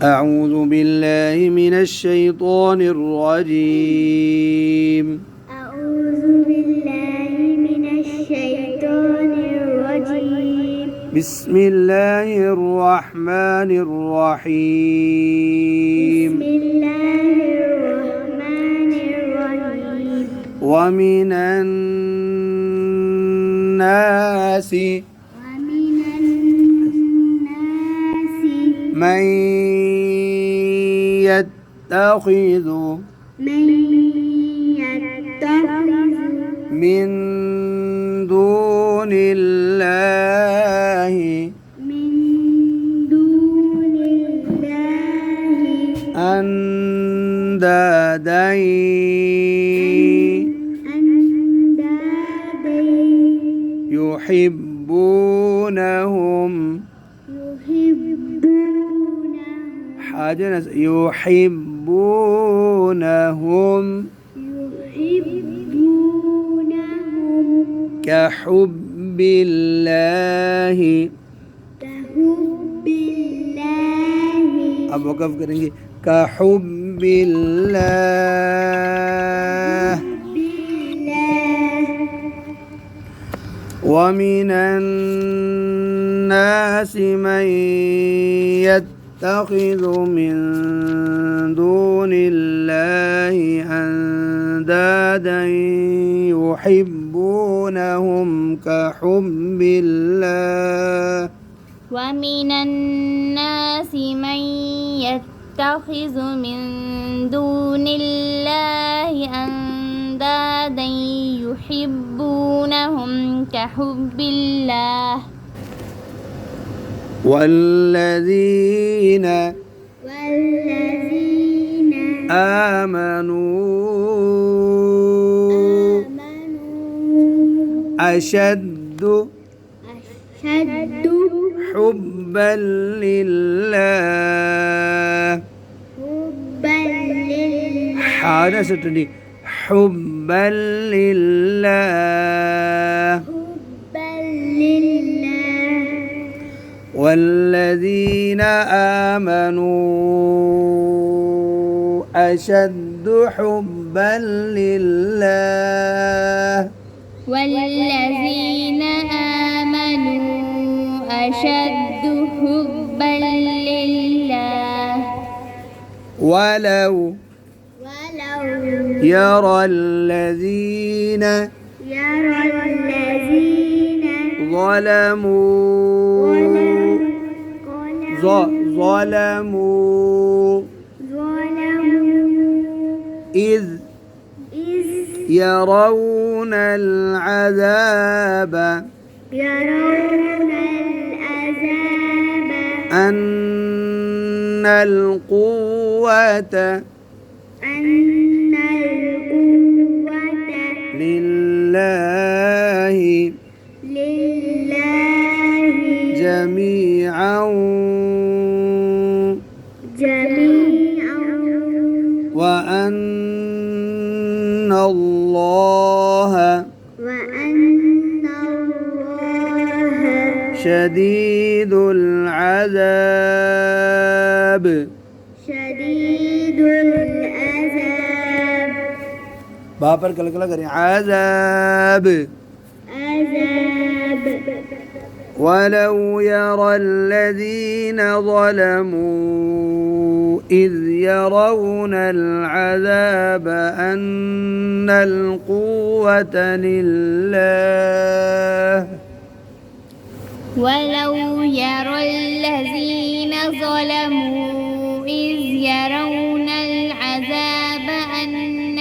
أعوذ بالله من الشيطان الرجيم. أعوذ بالله من الشيطان الرجيم. بسم الله الرحمن الرحيم. بسم الله الرحمن الرحيم. ومن الناس من يتخذ من دون الله أندادا يحبونهم كحب الله अब वक़फ़ करेंगे كحب الله. ومن الناس من يتخذ من دون الله أندادا يحبونهم كحب الله. ومن الناس من يتخذ من دون الله أندادا يحبونهم كحب الله. والذين آمنوا أشد حبا لله. حاجة ستدي حبا لله. والذين آمنوا أشد حبا لله. والذين آمنوا أشد حبا لله. ولو يرى الذين ظلموا إذ يرون العذاب أن القوة لله جميعا وأن الله شديد العذاب. वहाँ पर कलकला करें عذاب. ولو يرى الذين ظلموا إذ يرون العذاب أن القوة لله. ولو يرى الذين ظلموا إذ يرون العذاب أن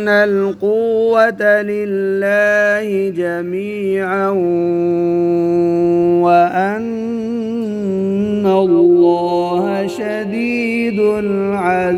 القوة لله جميعا وأن الله شديد العذاب.